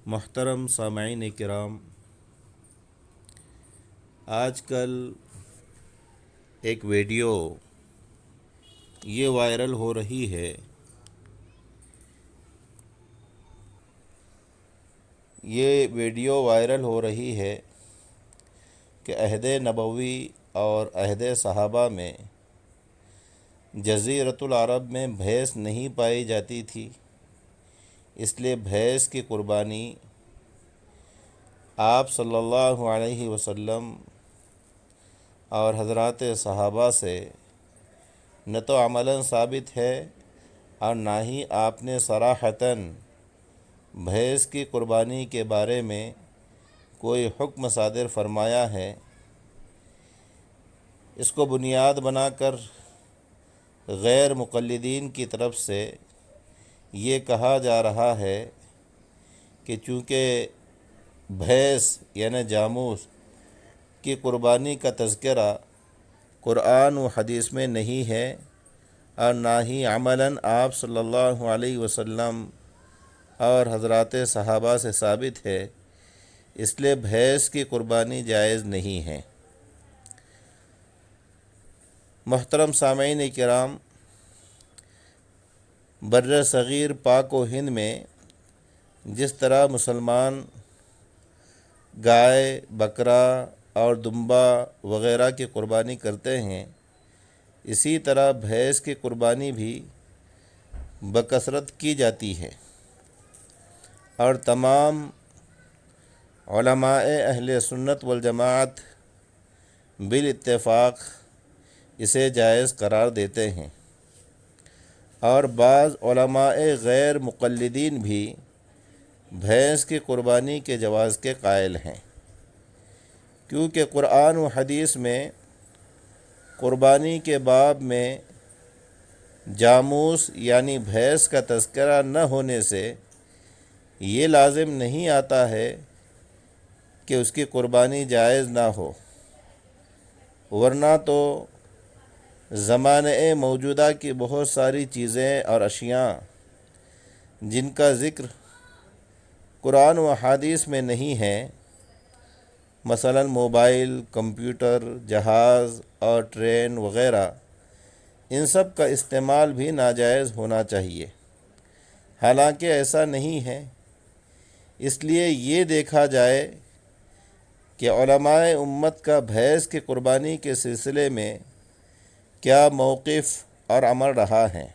محترم سامعین کرام، آج کل ایک ویڈیو یہ وائرل ہو رہی ہے، کہ عہد نبوی اور عہد صحابہ میں جزیرۃ العرب میں بھینس نہیں پائی جاتی تھی، اس لیے بھینس کی قربانی آپ صلی اللہ علیہ وسلم اور حضرات صحابہ سے نہ تو عملاً ثابت ہے اور نہ ہی آپ نے صراحتاً بھینس کی قربانی کے بارے میں کوئی حکم صادر فرمایا ہے۔ اس کو بنیاد بنا کر غیر مقلدین کی طرف سے یہ کہا جا رہا ہے کہ چونکہ بھینس یعنی جاموس کی قربانی کا تذکرہ قرآن و حدیث میں نہیں ہے اور نہ ہی عملاً آپ صلی اللہ علیہ وسلم اور حضرات صحابہ سے ثابت ہے، اس لیے بھینس کی قربانی جائز نہیں ہے۔ محترم سامعین کرام، بر صغیر پاک و ہند میں جس طرح مسلمان گائے، بکرا اور دمبا وغیرہ کی قربانی کرتے ہیں، اسی طرح بھینس کی قربانی بھی بکثرت کی جاتی ہے، اور تمام علماء اہل سنت والجماعت بالاتفاق اسے جائز قرار دیتے ہیں، اور بعض علماء غیر مقلدین بھی بھینس کی قربانی کے جواز کے قائل ہیں، کیونکہ قرآن و حدیث میں قربانی کے باب میں جاموس یعنی بھینس کا تذکرہ نہ ہونے سے یہ لازم نہیں آتا ہے کہ اس کی قربانی جائز نہ ہو، ورنہ تو زمانۂ موجودہ کی بہت ساری چیزیں اور اشیاء جن کا ذکر قرآن و حدیث میں نہیں ہے، مثلا موبائل، کمپیوٹر، جہاز اور ٹرین وغیرہ، ان سب کا استعمال بھی ناجائز ہونا چاہیے، حالانکہ ایسا نہیں ہے۔ اس لیے یہ دیکھا جائے کہ علماء امت کا بھینس کی قربانی کے سلسلے میں کیا موقف اور عمل رہا ہے۔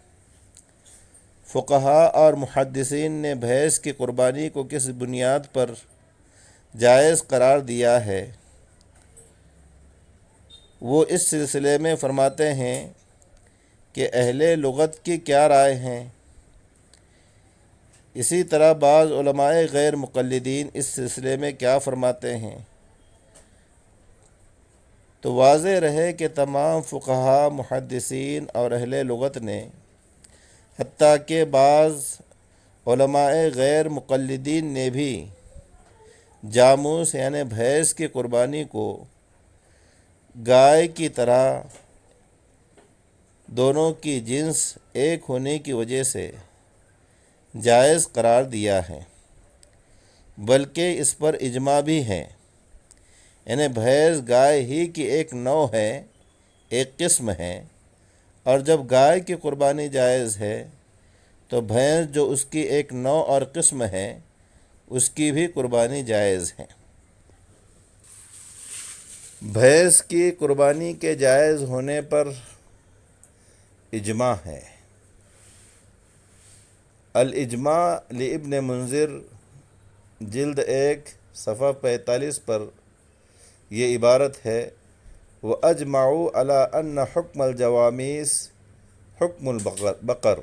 فقہاء اور محدثین نے بھینس کی قربانی کو کس بنیاد پر جائز قرار دیا ہے، وہ اس سلسلے میں فرماتے ہیں کہ اہل لغت کی کیا رائے ہیں۔ اسی طرح بعض علماء غیر مقلدین اس سلسلے میں کیا فرماتے ہیں، تو واضح رہے کہ تمام فقہاء، محدثین اور اہل لغت نے، حتیٰ کہ بعض علماء غیر مقلدین نے بھی جاموس یعنی بھینس کی قربانی کو گائے کی طرح دونوں کی جنس ایک ہونے کی وجہ سے جائز قرار دیا ہے، بلکہ اس پر اجماع بھی ہے، یعنی بھینس گائے ہی کی ایک نوع ہے، ایک قسم ہے، اور جب گائے کی قربانی جائز ہے تو بھینس جو اس کی ایک نوع اور قسم ہے اس کی بھی قربانی جائز ہے۔ بھینس کی قربانی کے جائز ہونے پر اجماع ہے۔ الاجماع لابن منذر جلد 1 صفحہ 45 پر یہ عبارت ہے: وَأَجْمَعُوا عَلَىٰ أَنَّ حُكْمَ الْجَوَامِيسِ حُكْمُ الْبَقَرِ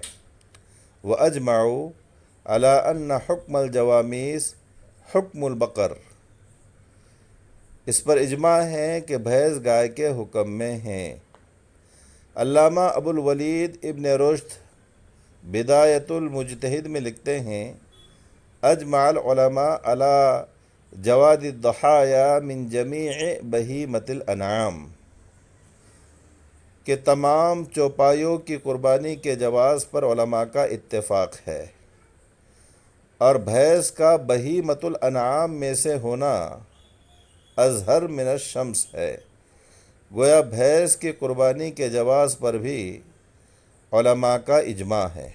وَأَجْمَعُوا عَلَىٰ أَنَّ حُكْمَ الْجَوَامِيسِ حُكْمُ الْبَقَرِ۔ اس پر اجماع ہے کہ بھینس گائے کے حکم میں ہیں۔ علامہ ابو الولید ابن رشد بدایۃ المجتہد میں لکھتے ہیں: اجمع العلماء علی جواز الضحایا من جمیع بہیمۃ الانعام، کہ تمام چوپایوں کی قربانی کے جواز پر علماء کا اتفاق ہے، اور بھینس کا بہیمۃ الانعام میں سے ہونا اظہر من الشمس ہے۔ گویا بھینس کی قربانی کے جواز پر بھی علماء کا اجماع ہے۔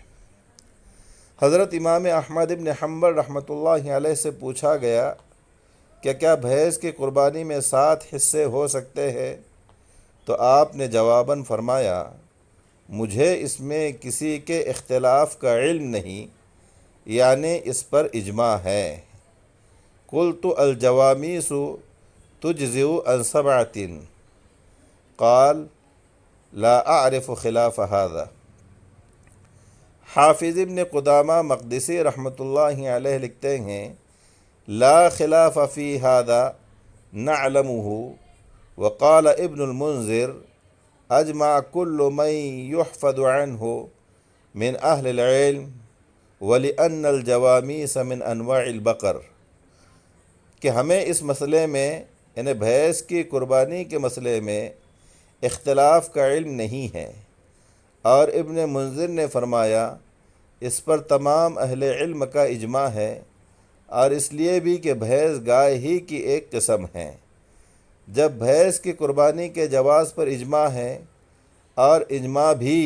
حضرت امام احمد بن حنبل رحمۃ اللہ علیہ سے پوچھا گیا کہ کیا بھینس کی قربانی میں 7 حصے ہو سکتے ہیں؟ تو آپ نے جواباً فرمایا، مجھے اس میں کسی کے اختلاف کا علم نہیں، یعنی اس پر اجماع ہے۔ قلت الجوامیس تجزئ عن 7، قال لا اعرف خلاف هذا۔ حافظ ابن قدامہ مقدسی رحمۃ اللہ علیہ لکھتے ہیں، لا خلاف فی هذا نعلمه۔ وقال ابن المنذر اجمع كل من يحفظ عنه من اہل العلم ولأن الجوامیس من انواع البقر، کہ ہمیں اس مسئلے میں یعنی بھینس کی قربانی کے مسئلے میں اختلاف کا علم نہیں ہے، اور ابن منذر نے فرمایا اس پر تمام اہل علم کا اجماع ہے، اور اس لیے بھی کہ بھینس گائے ہی کی ایک قسم ہے۔ جب بھینس کی قربانی کے جواز پر اجماع ہے اور اجماع بھی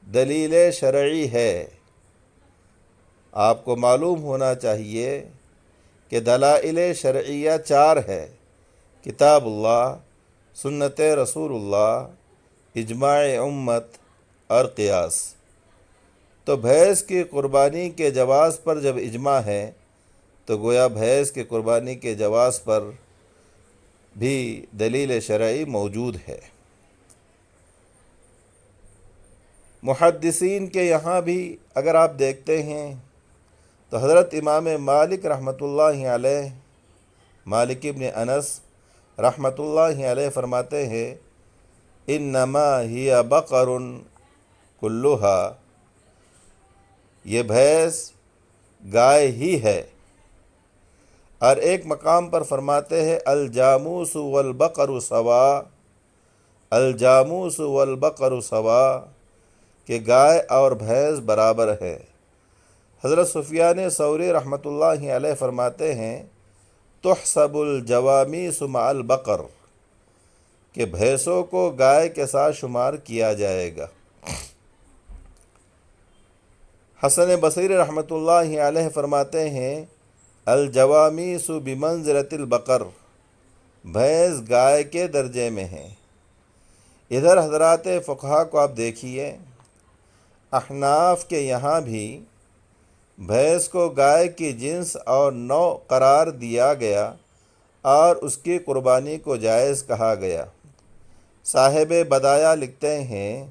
دلیل شرعی ہے، آپ کو معلوم ہونا چاہیے کہ دلائل شرعیہ 4 ہے: کتاب اللہ، سنت رسول اللہ، اجماع امت اور قیاس۔ تو بھینس کی قربانی کے جواز پر جب اجماع ہے تو گویا بھینس کی قربانی کے جواز پر بھی دلیل شرعی موجود ہے۔ محدثین کے یہاں بھی اگر آپ دیکھتے ہیں تو حضرت امام مالک رحمۃ اللہ علیہ، مالک ابن انس رحمۃ اللہ علیہ فرماتے ہیں، انما ہی بقر کلھا، یہ بھینس گائے ہی ہے۔ اور ایک مقام پر فرماتے ہیں، الجاموس والبقر سوا، الجاموس والبقر سوا، کہ گائے اور بھینس برابر ہے۔ حضرت سفیان ثوری رحمۃ اللہ علیہ فرماتے ہیں، تحسب الجوامیس مع البقر، کہ بھینسوں کو گائے کے ساتھ شمار کیا جائے گا۔ حسن بصری رحمۃ اللہ علیہ فرماتے ہیں، الجوامیس بمنزلۃ البقر، بھینس گائے کے درجے میں ہیں۔ ادھر حضرات فقہا کو آپ دیکھیے، احناف کے یہاں بھی بھینس کو گائے کی جنس اور نوع قرار دیا گیا اور اس کی قربانی کو جائز کہا گیا۔ صاحب بدایع لکھتے ہیں،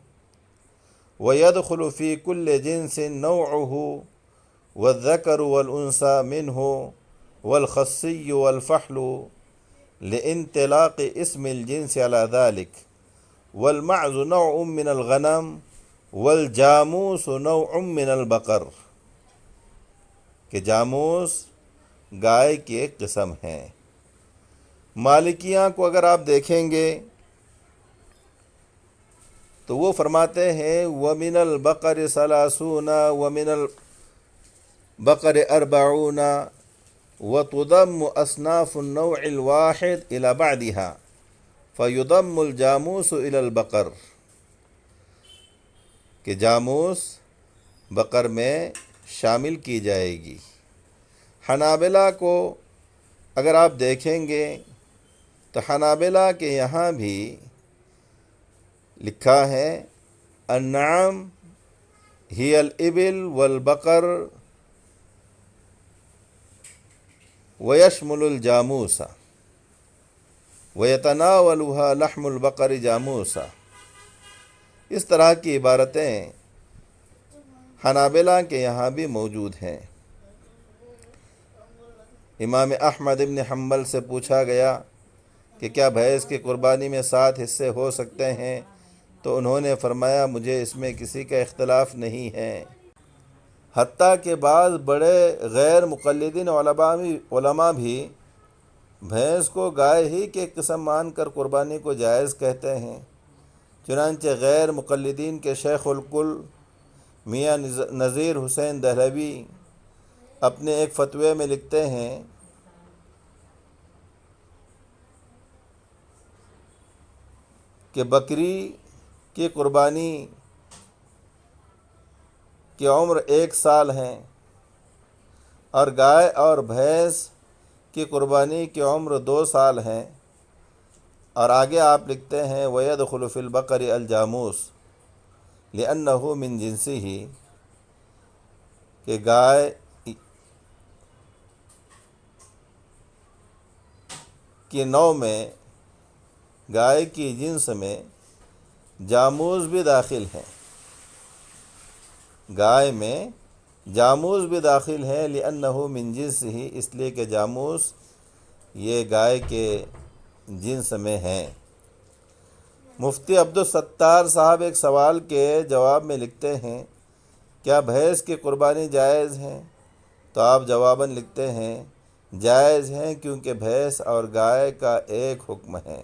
وَيَدْخُلُ فِي كُلِّ جِنْسٍ نَوْعُهُ وَالذَّكَرُ وَالْأُنْثَى مِنْهُ وَالْخَصِّيُّ وَالْفَحْلُ لِانْطِلَاقِ اسْمِ الْجِنْسِ عَلَى ذَلِكَ وَالْمَعْزُ نَوْعٌ مِّنَ الْغَنَمِ وَالْجَامُوسُ نَوْعٌ مِّنَ الْبَقَرِ، کہ جاموس گائے کی ایک قسم ہے۔ مالکیاں کو اگر آپ دیکھیں گے تو وہ فرماتے ہیں، وَمِنَ الْبَقَرِ ثَلَاثُونَ وَمِنَ الْبَقَرِ 40 وَتُضَمُّ أَصْنَافُ النَّوْعِ الْوَاحِدِ إِلَى بَعْضِهَا فَيُضَمُّ الْجَامُوسُ إِلَى الْبَقَرِ، کہ جاموس بقر میں شامل کی جائے گی۔ حنابلہ کو اگر آپ دیکھیں گے تو حنابلہ کے یہاں بھی لکھا ہے، النعام ہی الابل والبقر ویشمل الجاموس ویتناولها لحم البقر جاموسا۔ اس طرح کی عبارتیں حنابلہ کے یہاں بھی موجود ہیں۔ امام احمد ابن حنبل سے پوچھا گیا کہ کیا بھینس کی قربانی میں 7 حصے ہو سکتے ہیں؟ تو انہوں نے فرمایا، مجھے اس میں کسی کا اختلاف نہیں ہے۔ حتیٰ کہ بعض بڑے غیر مقلدین علماء بھی بھینس کو گائے ہی کے قسم مان کر قربانی کو جائز کہتے ہیں۔ چنانچہ غیر مقلدین کے شیخ الکل میاں نذیر حسین دہلوی اپنے ایک فتوے میں لکھتے ہیں کہ بکری کی قربانی کی عمر 1 سال ہے، اور گائے اور بھینس کی قربانی کی عمر 2 سال ہے۔ اور آگے آپ لکھتے ہیں وَيَدْخُلُ فِي الْبَقَرِ الْجَامُوس لِأَنَّهُ مِنْ جِنْسِهِ، کہ گائے کی نوع میں، گائے کی جنس میں جاموز بھی داخل ہیں، گائے میں جاموز بھی داخل ہے، لِأَنَّهُ مِنْ جِنْسِهِ، اس لیے کہ جاموز یہ گائے کے جنس میں ہیں۔ مفتی عبدالستار صاحب ایک سوال کے جواب میں لکھتے ہیں کیا بھینس کی قربانی جائز ہے؟ تو آپ جواباً لکھتے ہیں جائز ہیں، کیونکہ بھینس اور گائے کا ایک حکم ہے۔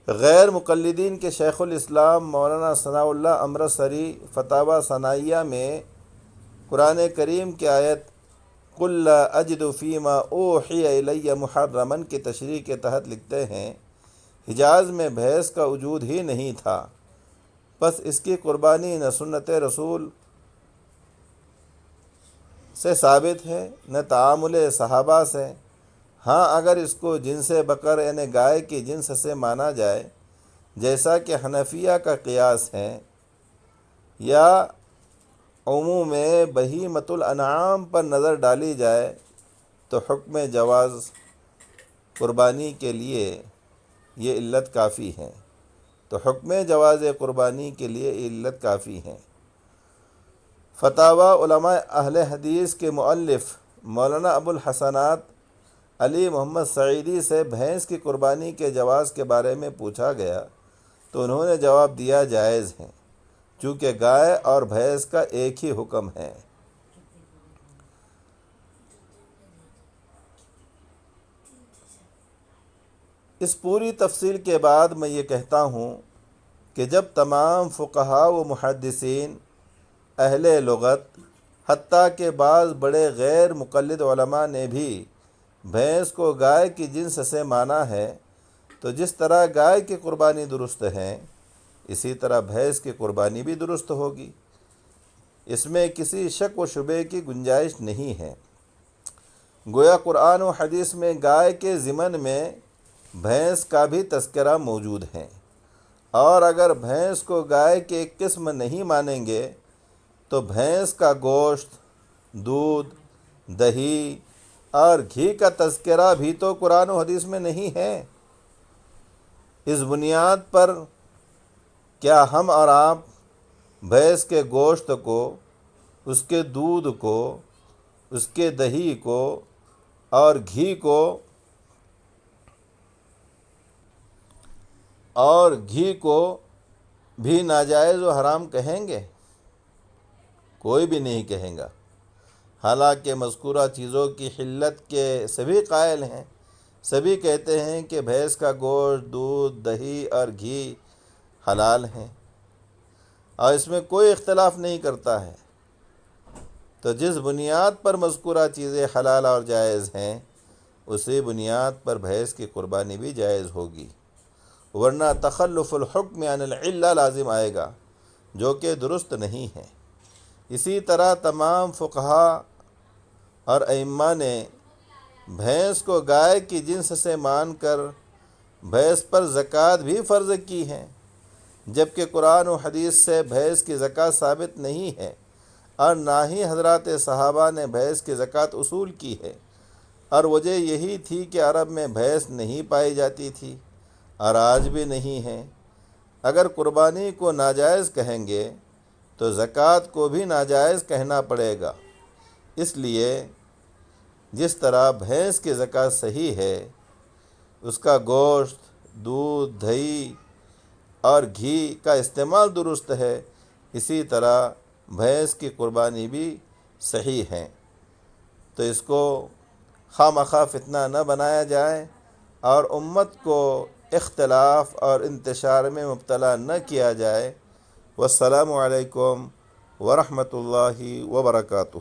غیر مقلدین کے شیخ الاسلام مولانا ثناء اللہ امرتسری فتاوی ثنائیہ میں قرآن کریم کی آیت قُل لَا أَجِدُ فِي مَا أُوحِيَ إِلَيَّ مُحَرَّمًا کی تشریح کے تحت لکھتے ہیں حجاز میں بھینس کا وجود ہی نہیں تھا، بس اس کی قربانی نہ سنت رسول سے ثابت ہے نہ تعامل صحابہ سے۔ ہاں اگر اس کو جنس بقر یعنی گائے کی جنس سے مانا جائے، جیسا کہ حنفیہ کا قیاس ہے، یا عموم بہیمۃ الانعام پر نظر ڈالی جائے، تو حکم جواز قربانی کے لیے یہ علت کافی ہے، تو حکم جواز قربانی کے لیے یہ علت کافی ہے۔ فتاوی علماء اہل حدیث کے مؤلف مولانا ابو الحسنات علی محمد سعیدی سے بھینس کی قربانی کے جواز کے بارے میں پوچھا گیا تو انہوں نے جواب دیا جائز ہے، چونکہ گائے اور بھینس کا ایک ہی حکم ہے۔ اس پوری تفصیل کے بعد میں یہ کہتا ہوں کہ جب تمام فقہاء و محدثین، اہل لغت، حتیٰ کہ بعض بڑے غیر مقلد علماء نے بھی بھینس کو گائے کی جنس سے مانا ہے، تو جس طرح گائے کی قربانی درست ہے، اسی طرح بھینس کی قربانی بھی درست ہوگی، اس میں کسی شک و شبے کی گنجائش نہیں ہے۔ گویا قرآن و حدیث میں گائے کے ضمن میں بھینس کا بھی تذکرہ موجود ہے، اور اگر بھینس کو گائے کی ایک قسم نہیں مانیں گے تو بھینس کا گوشت، دودھ، دہی اور گھی کا تذکرہ بھی تو قرآن و حدیث میں نہیں ہے۔ اس بنیاد پر کیا ہم اور آپ بھینس کے گوشت کو، اس کے دودھ کو، اس کے دہی کو اور گھی کو بھی ناجائز و حرام کہیں گے؟ کوئی بھی نہیں کہیں گا، حالانکہ مذکورہ چیزوں کی حلت کے سبھی قائل ہیں، سبھی کہتے ہیں کہ بھینس کا گوشت، دودھ، دہی اور گھی حلال ہیں، اور اس میں کوئی اختلاف نہیں کرتا ہے۔ تو جس بنیاد پر مذکورہ چیزیں حلال اور جائز ہیں، اسی بنیاد پر بھینس کی قربانی بھی جائز ہوگی، ورنہ تخلف الحکم عن العلہ لازم آئے گا، جو کہ درست نہیں ہے۔ اسی طرح تمام فقہاء اور ائمہ نے بھینس کو گائے کی جنس سے مان کر بھینس پر زکوٰۃ بھی فرض کی ہے، جبکہ قرآن و حدیث سے بھینس کی زکوٰۃ ثابت نہیں ہے، اور نہ ہی حضرات صحابہ نے بھینس کی زکوٰۃ اصول کی ہے، اور وجہ یہی تھی کہ عرب میں بھینس نہیں پائی جاتی تھی اور آج بھی نہیں ہے۔ اگر قربانی کو ناجائز کہیں گے تو زکوٰۃ کو بھی ناجائز کہنا پڑے گا، اس لیے جس طرح بھینس کی زکوٰۃ صحیح ہے، اس کا گوشت، دودھ، دہی اور گھی کا استعمال درست ہے، اسی طرح بھینس کی قربانی بھی صحیح ہے۔ تو اس کو خواہ مخواہ فتنہ نہ بنایا جائے اور امت کو اختلاف اور انتشار میں مبتلا نہ کیا جائے۔ والسلام علیکم ورحمۃ اللہ وبرکاتہ۔